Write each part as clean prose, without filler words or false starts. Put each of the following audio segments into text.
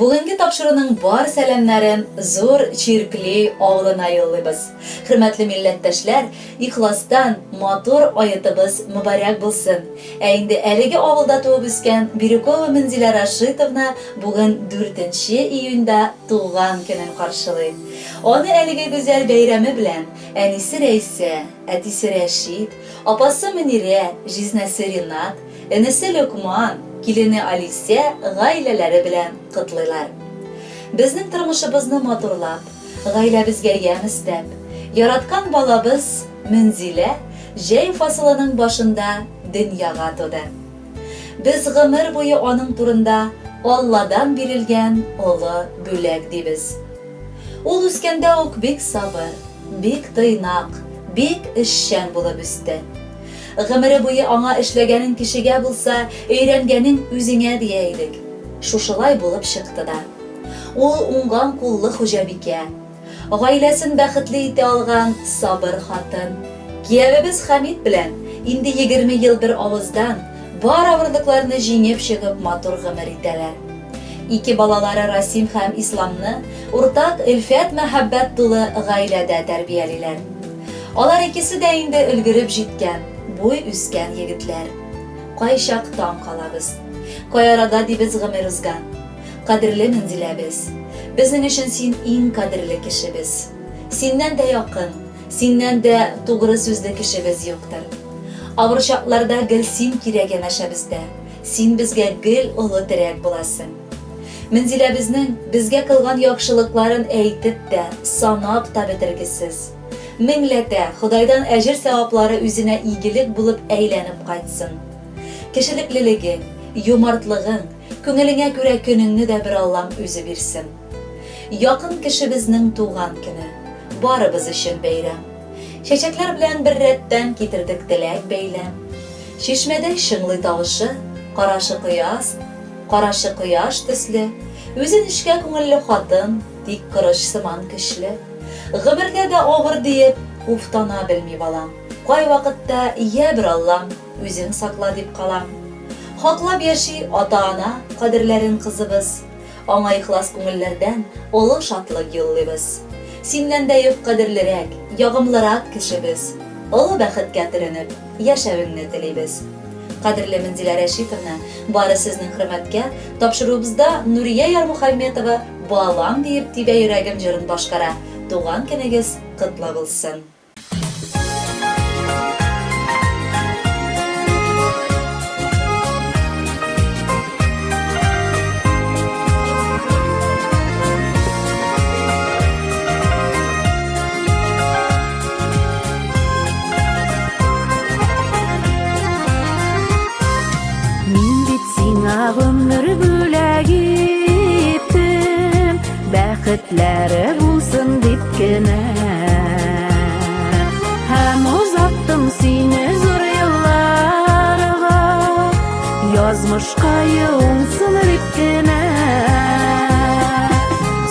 Бүгінгі тапшырының бар сәлемнәрен зор чиркли авылына юллыйбыз. Хөрмәтле милләттәшләр, ихластан матур аятыбыз мөбарәк булсын. Инде әлеге авылда туып үскән Бирюкова Минзилә Рашитовна бүген 4 июньдә туган көнен каршылый. Аны әлеге гүзәл бәйрәме белән әнисе Рәйсә, әтисе Рәшид, апасы Мөнирә, җизнәсе Ринат, энесе Лөкман, килене Алисия гаиләләре белән кытлыйлар. Безнең тормышыбызны матурлап, гаиләбезгә ямь истәп, яраткан балабыз Минзилә җәй фасылының башында дөньяга туды. Без гомер буе аның турында Алладан бирелгән олы бүләк дибез. Ул үскәндә үк бик сабыр, бик тыйнак, бик эшчән булып үсте. Гомере буе аңа эшләгәнең кешегә булса, өйрәнгәнең үзеңә дия идек. Шушылай булып чыкты да. Ул уңган куллы хуҗабикә, гаиләсен бәхетле итә алган сабыр хатын. Киявебез Хәмид белән инде 20 ел бер авыздан бар авырлыкларны җиңеп чыгып матур гомер итәләр. Ике балалары Расим һәм Исламны уртак илфәт мәхәббәт тулы гаиләдә тәрбиялиләр. Алар икесе дә инде өлгереп җиткән, буй үскән егетләр. Кайчактан калабыз, каярада дибез гомер узган. Кадерле Минзиләбез, безнең өчен син иң кадерле кешебез. Синнән дә якын, синнән дә тугры сүзле кешебез юктыр. Авыр чакларда гел син кирәк янәшәбездә. Син безгә гел олы терәк буласың. Минзиләбезнең безгә кылган яхшылыкларын әйтеп тә, санап та бетергесез. Меңләтә Худайдан әҗер саваплары үзенә игелек булып әйләнеп кайтсын. Кешелеклелеге, юмартлыгың, күңелеңә күрә көнеңне дә бер Аллам үзе бирсен. Якын кешебезнең туган көне, барыбыз өчен бәйрәм. Чәчәкләр белән бер рәттән китердек теләк бәйләм. Чишмәдә шыңлый тавышы, карашы кояш төсле, үзен эшкә күңелле хатын, тик кырыш сыман көчле. Гомердә дә авыр диеп, уфтана белми балам. Кай вакытта я бер Аллам, үзең сакла дип калам. Хаклап яши ата-ана кадерләрен кызыбыз. Аңа ихлас күңелләрдән олы шатлык юллыйбыз. Синнән дә юк кадерлерәк, ягымлырак кешебез. Олы бәхеткә төренеп, яшәвеңне телибез. Кадерле Минзилә Рәшитовна, бары сезнең хөрмәткә тапшыруыбызда Нурия Ярмөхәммәтова балам диеп тибә йөрәгем җырын башкара. Туган көнегез котлы булсын. Гомер бүләк иттем, бәхетләре булсын дип кенә. Һәм узаттым сине зур елларга, язмышка юлсын дип кенә.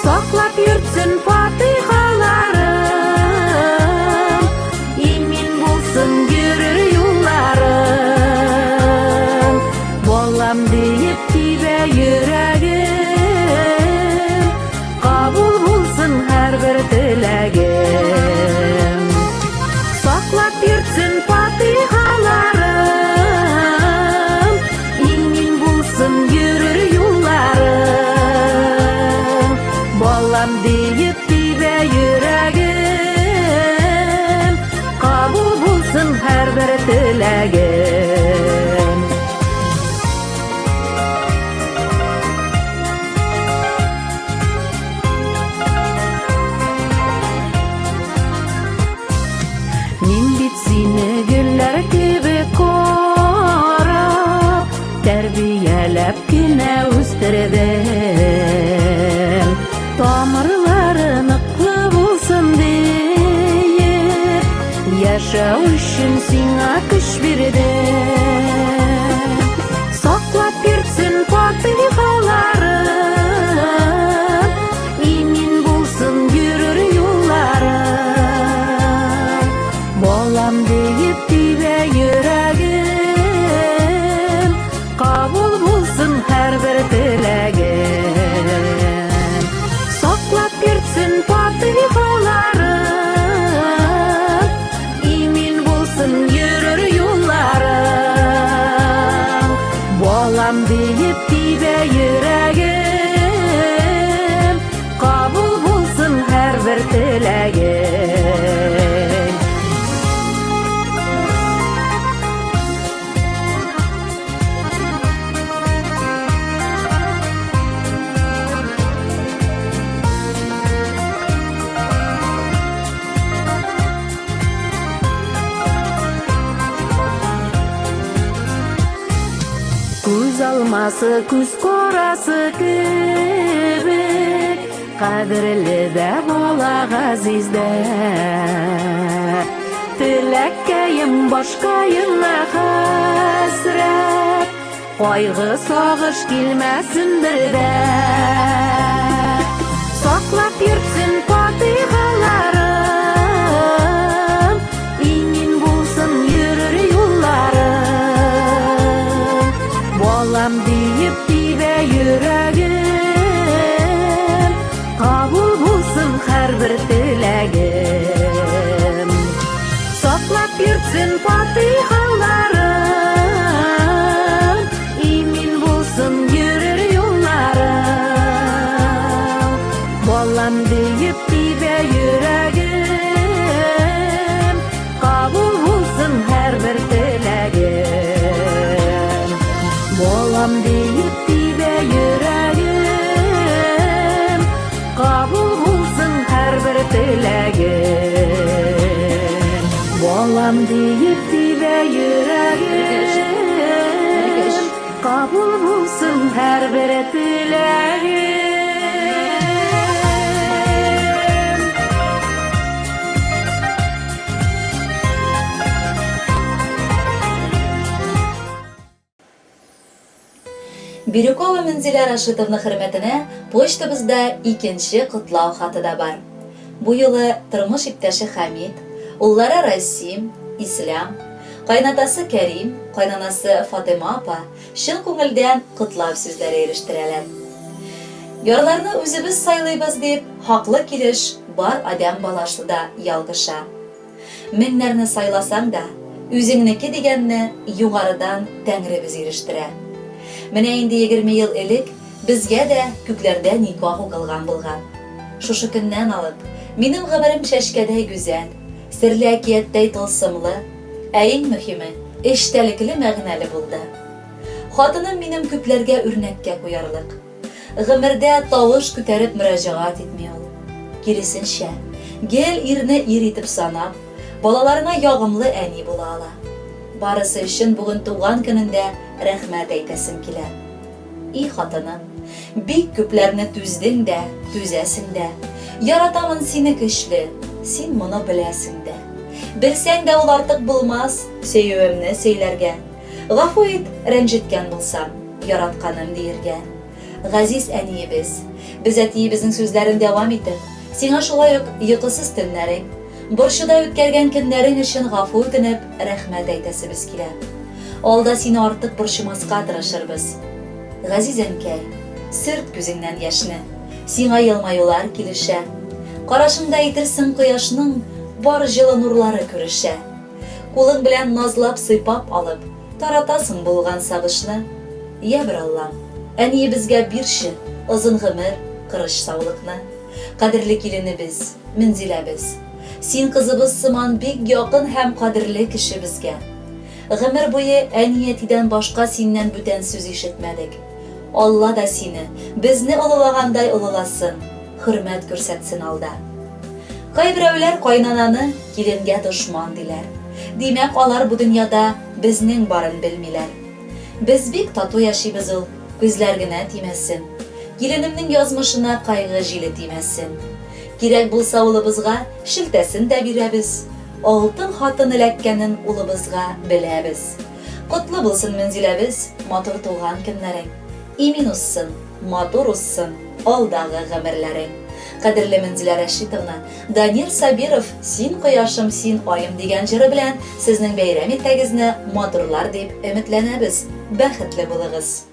Саклап йөртсен фатихаларым, имин булсын йөрер юлларым. Балам диеп тибә йөрәгем, кабул булсын һәрбер теләгем. Саклап йөртсен фатихаларым, имин булсын йөрер юлларым. Балам диеп тибә йөрәгем, кабул булсын һәрбер теләгем. Сине гөлләр кебек карап, тәрбияләп кенә үстердем. Тамырлары ныклы булсын диеп, яшәү өчен сиңа көч бирдем. Саклап йөртсен фатихаларым, имин булсын йөрер юлларым. Балам диеп тибә йөрәгем, кабул булсын һәрбер теләгем. теләгем. Күз алмасы, күз корасы кебек, кадірлі дә бола ғазизді. Тіләккәйім башкайына хәсрәт, кайгы сагыш килмәсен бердә. Саклап йөртсен фатихаларым, иңин булсын йөрер юлларым. Балам диеп тибә йөрәгем, кабул булсын һәрбер теләгем. Саклап йөртсен фатихаларым, иңин булсын йөрер юлларым. Балам диеп тибә йөрәгем, кабул булсын һәрбер теләгем. Балам диеп тибә йөрәгем, кабул булсын һәрбер теләгем. Балам диеп тибә йөрәгем, кабул булсын һәрбер теләгем. Бирюкова Минзилә Рашитовна хөрмәтенә почтабызда икенче котлау хаты да бар. Бу юлы тормыш иптәше Хамид, уллары Расим, Ислам, кайнатасы Кәрим, кайнанасы Фатыма апа чын күңелдән котлау сүзләре ирештерәләр. Ярларны үзебез сайлыйбыз дип, хаклы килеш бар адәм баласы да ялгыша. Меңнәрне сайласаң да, үзеңнеке дигәнне югарыдан Тәңребез ирештерә. Менә инде 20 ел элек безгә дә күкләрдә никах укылган булган. Шушы көннән алып, минем гомерем чәчкәдәй гүзәл, серле әкияттәй тылсымлы, ә иң мөһиме, эчтәлекле мәгънәле булды. Хатыным минем күпләргә үрнәккә куярлык. Гомердә тавыш күтәреп мөрәҗәгать итми ул. Киресенчә, гел ирне ир итеп санап, балаларына ягымлы әни була ала. Барысы өчен бүген туган көнендә рәхмәт әйтәсем килә. И хатыным, бик күпләрне түздең дә, түзәсең дә. Яратамын сине көчле, син моны беләсең дә. Белсәң дә ул артык булмас, сөюемне сөйләргә. Гафу ит, рәнҗеткән булсам, яратканым диергә. Газиз әниебез, без әтиебезнең сүзләрен дәвам итеп, сиңа шулай ук йокысыз төннәрең, борчуда үткәргән көннәрең өчен гафу үтенеп, рәхмәт әйтәсебез килә. Алда сине артык борчымаска тырышырбыз. Газиз әнкәй, сөрт күзеңнән яшьне, сиңа елмаюлар килешә. Карашыңда әйтерсең кояшның бар җылы нурлары күрешә. Кулың белән назлап сыйпап алып, таратасың булган сагышны. Я бер Аллам, әниебезгә бирче озын гомер, кырыш саулыкны. Кадерле киленебез, Минзиләбез, син кызыбыз сыман бик якын һәм кадерле кеше безгә. Гомер буе әниятидән башка синнән бүтән сүз ишетмәдек. Алла да сине, безне олылагандай олыласын, хөрмәт күрсәтсен алда. Кайберәүләр кайнананы киленгә дошман диләр. Димәк, алар бу дөньяда безнең барын белмиләр. Без бик тату яшибез ул, күзләр генә тимәсен. Киленемнең язмышына кайгы җиле тимәсен. Кирәк булса улыбызга шелтәсен дә бирәбез. Алтын хатын эләккәнен улыбызга беләбез. Котлы булсын Минзиләбез, матур туган көннәрең. Имин уссын, матур уссын, алдагы гомерләрең. Кадерле Минзилә Рәшитовна, Данир Сабиров «Син кояшым, син айым» дигән җыры белән сезнең бәйрәм итәгезне матурлар дип өметләнәбез. Бәхетле булыгыз.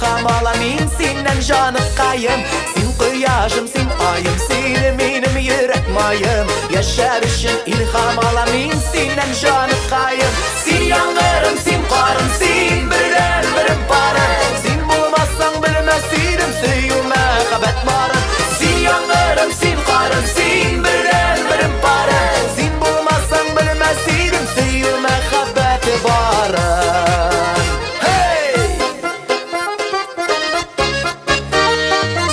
ilham alamin senden canıkkayım. Sen kıyajım, sen ayım, sen benim yürek mayım. Yaşar için ilham alamin senden canıkkayım. Sen yangırım, sen karım, sen birden birim parım. Sen bulmazsan bilmezseydim süyüme kabet varım. Sen yangırım, sen karım, sen birden birim parım. Sen bulmazsan bilmezseydim süyüme kabet varım. Hey!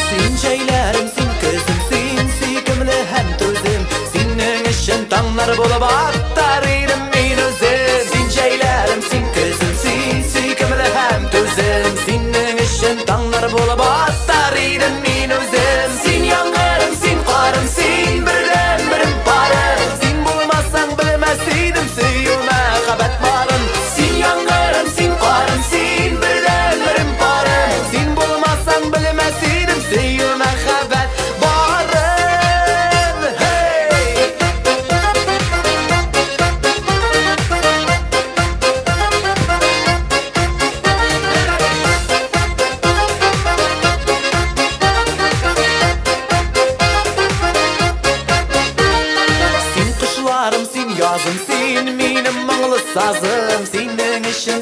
Sen şeylerim, sen közüm, sen süykümlü hem tözüm. Senin için tanlar bulup attar idim min özüm. Sen şeylerim, sen közüm, sen süykümlü hem tözüm. Senin için tanlar bulup attar idim min özüm. Sen yangırım, sen karım, sen birden birim parım. Sen bulmazsan bilmezseydim süyüme kabet varım. Sen yangırım, sen karım, sen birden birim parım. Sen bulmazsan bilmezseydim süyüme kabet varım. Hey! Sen kışlarım, sen yazım, sen benim mağlı sazım. Senin için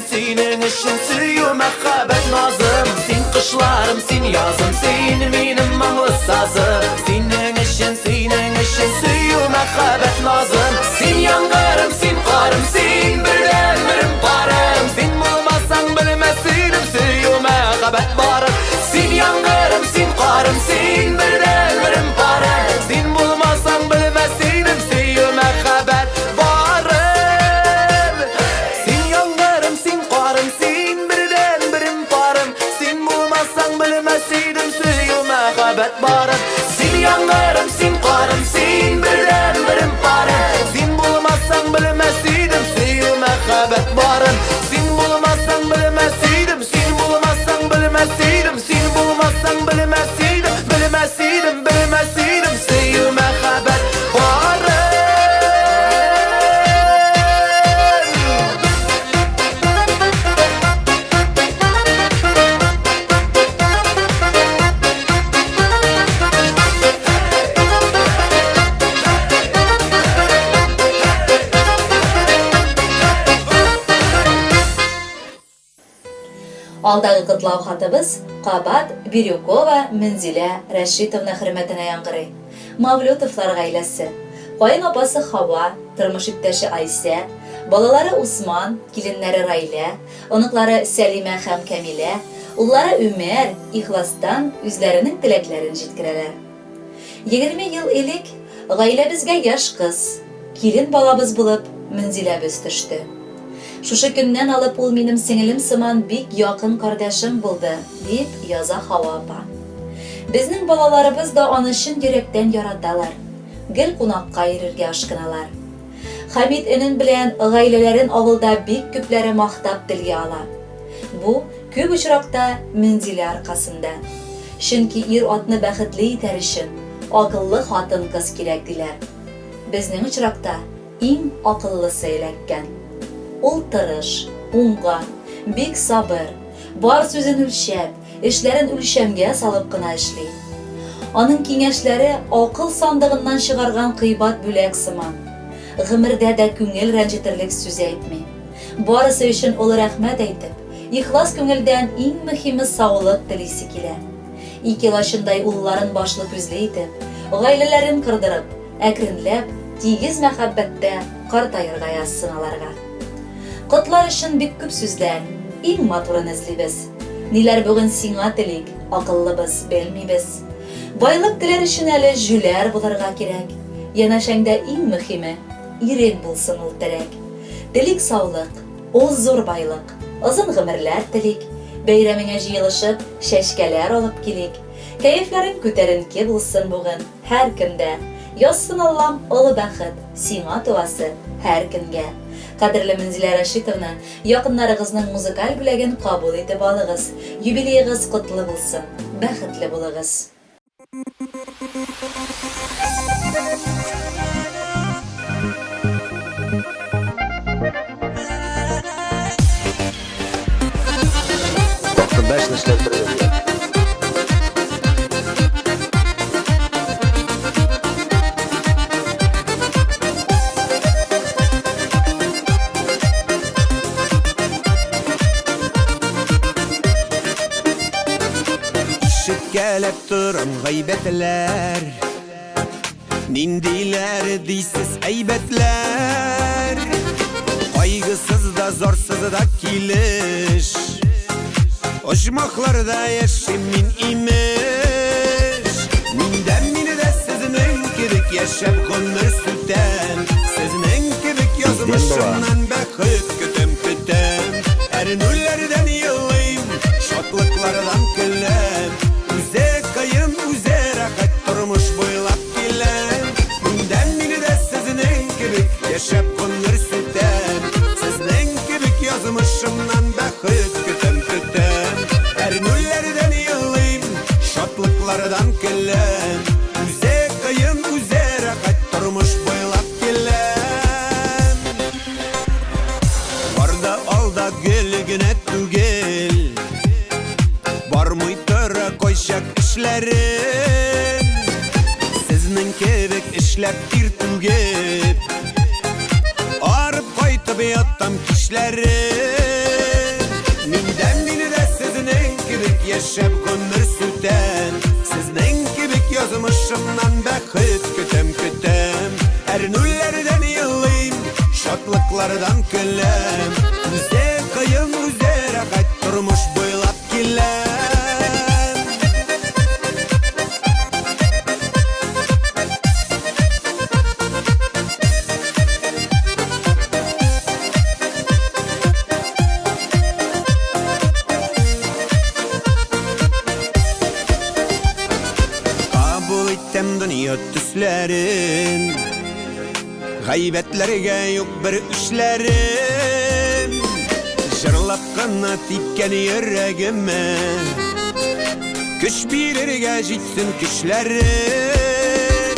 süyüme kabet nazım. Sen kışlarım, sen yazım, sen benim mağlı sazım. Senin için süyüme kabet nazım. Sen yangırım, sen karım, sen birden birim parım. Sen bulmazsan bilmezseydim süyüme kabet varım. Sen yangırım, sen karım, sen birden birim parım. Sen bulmazsan bilmezseydim süyüme kabet varım. Sen yangırım, sen karım, sen birden birim parım. Sen bulmazsan bilmezseydim süyüme kabet varım. Sen yangırım, sen karım, sen birden birim parım. Sen bulmazsan bilmezseydim süyüme kabet varım. Sen bulmazsan bilmezseydim, sen bulmazsan bilmezseydim, sen bulmazsan bilmezseydim, bilmezseydim süyüme kabet varım. Алдагы кытлау хатыбыз Кабат Бирюкова Минзилә Рәшитовна хөрмәтенә яңгырый. Мавлютовлар гаиләсе. Кайын апасы Хава, тормыш иптәше Айсә, балалары Усман, киленнәре Райлә, оныклары Сәлимә һәм Камилә, уллары Үмәр ихластан үзләренең теләкләрен җиткерәләр. 20 ел элек гаиләбезгә яшь кыз, килен балабыз булып Минзиләбез төште. Шушы көннән алып ул минем сеңелем сыман бик якын кардәшем булды, дип яза Хава апа. Безнең балаларыбыз да аны чын йөрәктән яраталар. Гел кунакка йөрергә ашкыналар. Хәмид энен белән гаиләләрен авылда бик күпләре мактап телгә ала. Бу күп очракта Минзилә аркасында. Чөнки ир атны бәхетле итәр өчен акыллы хатын кыз кирәк диләр. Безнең очракта иң акыллысы эләккән. Ул тырыш, уңган, бик сабыр, бар сүзен үлчәп, эшләрен үлчәмгә салып кына эшли. Аның киңәшләре акыл сандыгыннан чыгарган кыйбат бүләк сыман. Гомердә дә күңел рәнҗетерлек сүз әйтми. Барысы өчен ул рәхмәт әйтеп, ихлас күңелдән иң мөһиме саулык телисе килә. 2 лачындай улларын башлы күзле итеп, гаиләләрен кырдырып, әкренләп, тигез мәхәббәттә картаерга язсыналарга. Котлар өчен бик күп сүзләр, иң матурын эзлибез. Ниләр бүген сиңа телик, акыллыбыз, белмибез. Байлык теләр өчен әле жүләр булырга кирәк. Янәшәңдә иң мөһиме ирен булсын ул терәк. Телик саулык, ул зур байлык, озын гомерләр телик. Бәйрәмеңә җыелышып, шәшкәләр алып килик. Кәефләрен күтәренке булсын бүген һәр кемдә. Язсын Аллам олы бәхет сиңа туасы һәр көнгә. Кадерле Минзилә Рәшитовна, якыннарыгызның музыкаль бүләген кабул итеп алыгыз. Юбилейгыз котлы булсын, бәхетле булыгыз. Баш нишләп торды? әрләп торам гайбәтләр. Ниндиләр дисез әйбәтләр. Кайгысыз да зорсыз да килеш. Ожмакларда яшим мин имеш. Мине дә сезнең кебек яшәп гомер сүтәм. Сезнең кебек язмышымнан бәхет көтәм. Әрнүләрдән елыйм, шатлыклардан көләм. Үзе кайын, үзе рәхәт тормыш буйлап киләм. Мине дә сезнең кебек яшәп гомер сүтәм. Сезнең кебек язмышымнан бәхет көтәм. Әрнүләрдән елыйм, шатлыклардан көләм. Үзе кайын, үзе рәхәт тормыш буйлап киләм. Барда алда гел генә түгел, бармый тора кайчак эшләрем. Сезнең кебек эшләп ир түгеп, арып кайтып яттам кичләрем. Мине дә сезнең кебек яшәп гомер сүтәм. Сезнең кебек язмышымнан бәхет көтәм. Әрнүләрдән елыйм, шатлыклардан көләм. Үзе кайын, үзе рәхәт тормыш буйлап киләм. Кабул иттем дөнья төсләрен, гайбәтләргә юк бер эшләрем. Җырлап кына типкән йөрәгемә, көч бирергә җитсен көчләрем.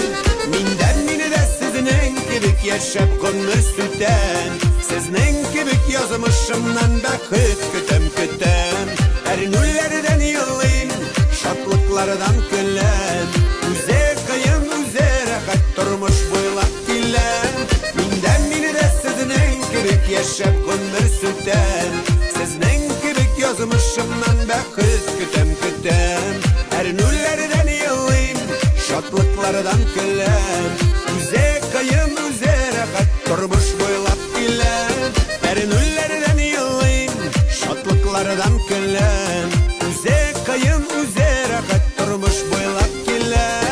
Мине дә сезнең кебек яшәп гомер сүтәм. Сезнең кебек язмышымнан бәхет көтәм. Әрнүләрдән елыйм, шатлыклардан көләм. Үзе кайын, үзе рәхәт тормыш буйлап киләм. Мине дә сезнең кебек яшәп гомер сүтәм. Сезнең кебек язмышымнан бәхет көтәм. Әрнүләрдән елыйм, шатлыклардан көләм. Үзе кайын, үзе рәхәт тормыш буйлап киләм. Әрнүләрдән елыйм, шатлыклардан көләм. Үзе кайын, үзе рәхәт тормыш буйлап киләм.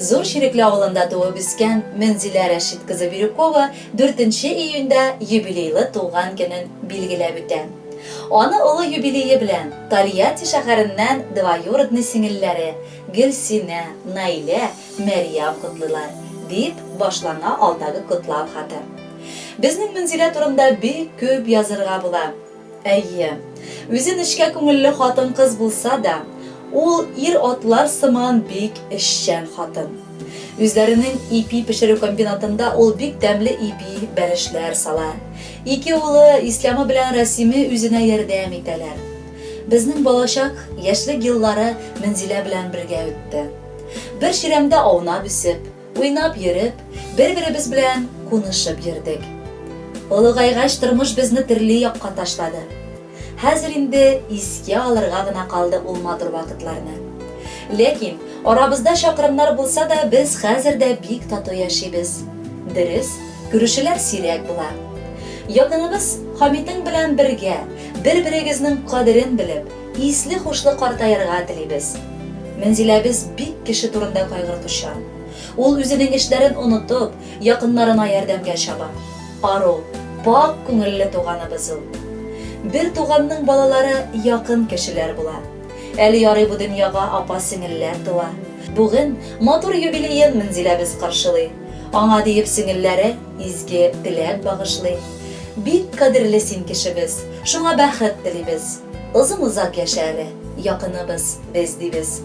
Зур Чирекли авылында туып үскән Мөнзилә Рәшит кызы Бирюкова 4 июньдә юбилейлы туган көнен билгеләп үтә. Аны олы юбилее белән Тольятти шәһәреннән двоюродный сиңелләре Гөлсинә, Наилә, Мәрьям котлыйлар, дип башлана алдагы котлау хаты. Безнең Мөнзилә турында бик күп язырга була. Әйе, үзе нечкә күңелле хатын-кыз булса да, ул ир атлар сыман бик эшчән хатын. Үзләренең ипи пешерү комбинатында ул бик тәмле ипи бәлешләр сала. Ике улы Ислямы белән Расиме үзенә ярдәм итәләр. Безнең балачак яшьлек еллары Мөнзилә белән бергә үтте. Бер чирамда аунап үсеп, уйнап йөреп, бер-беребез белән кунышып йөрдек. Олыгайгач тормыш безне төрле якка ташлады. Хәзер инде искә алырга гына калды ул матур вакытларны. Ләкин арабызда чакрымнар булса да, без хәзер дә бик тату яшибез. Дөрес, күрешүләр сирәк була. Якыныбыз Хамитың белән бергә, бер-берегезнең кадерен белеп, исле хушлы картаярга телибез. Мөнзиләбез бик кеше турында кайгыртучан. Ул үзенең эшләрен онытып, якыннарына ярдәмгә чаба. Ару, пак күңелле туганыбыз ул. Бер туганның балалары якын кешеләр була. Әле ярый бу дөньяга апа-сеңелләр туа. Бүген матур юбилеен Мөнзиләбез каршылый. Аңа диеп сеңелләре изге теләк багышлый. Бик кадерле син кешебез, шуңа бәхет телибез. Озын-узак яшә әле, якыныбыз, без дибез.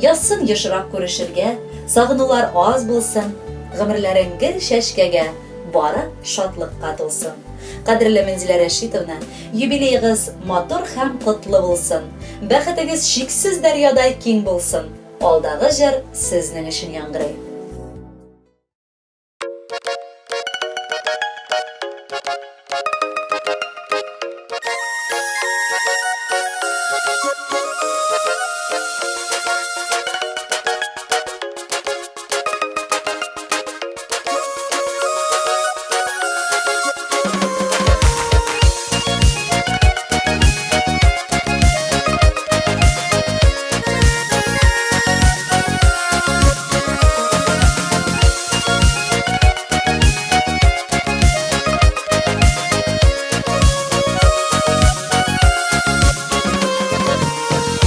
Язсын ешрак күрешергә, сагынулар аз булсын, гомерләрең гел чәчкәгә, бары шатлыкка тулсын. Кадерле Минзилә Рәшитовна, юбилейгыз матур һәм котлы булсын. Бәхетегез шиксез дәрьядай киң булсын. Алдагы җыр сезнең өчен яңгырый.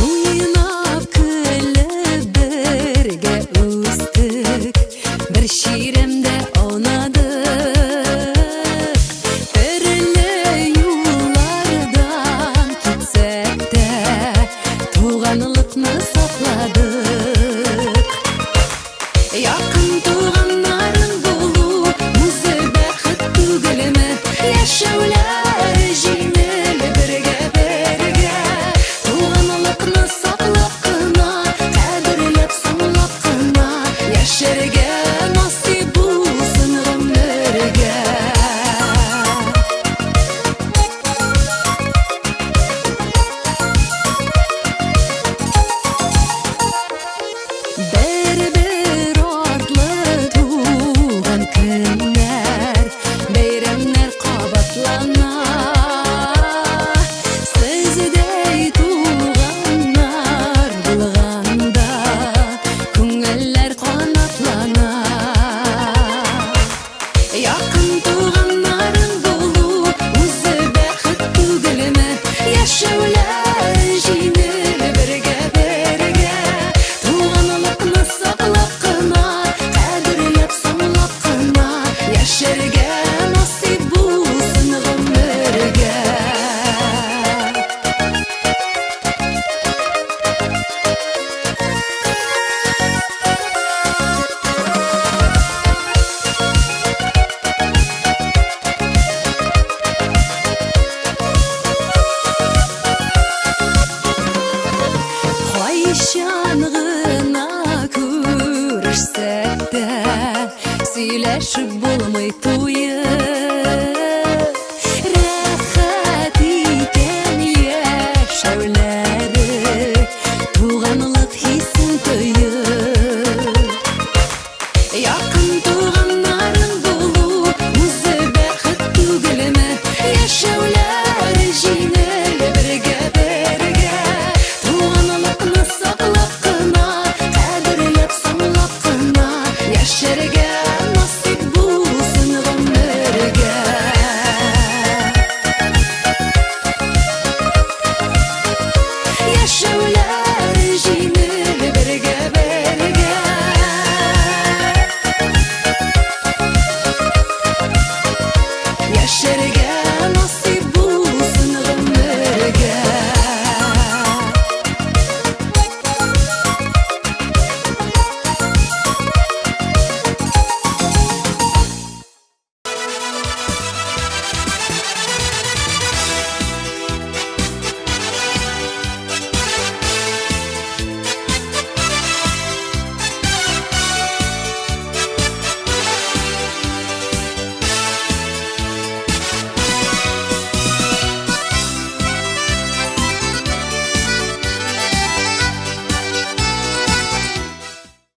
Уйнап көлеп бергә үстек, бер ширемдә аунадык. Төрле юллардан китсәк тә, туганлыкны сакладык. Якын туганнарың булу, үзе бәхет түгелме? Яшәүләр җиңел бергә. Туганлыкны саклап кына, кадерләп санлап кына, яшәргә насыйп булсын гомергә. Бер-бер артлы туган көннәр, бәйрәмнәр кабатлана. Сездәй туганнар булганда, күңелләр канатлана. Якын туганнарың булу, үзе бәхет түгелме? Яшәүләр җиңел бергә. Туганлыкны саклап кына, кадерләп санлап кына, яшәргә насыйп булсын гомергә. Кайчан гына күрешсәк тә, сөйләшеп булмый туеп. Рәхәт икән яшәүләре, туганлык хисен тоеп. Якын туганнарың булу, үзе бәхет түгелме? Яшәүләр җиңел бергә. Туганлыкны саклап кына, кадерләп санлап кына, яшәргә насыйп булсын гомергә. Яшәүләр җиңел бергә.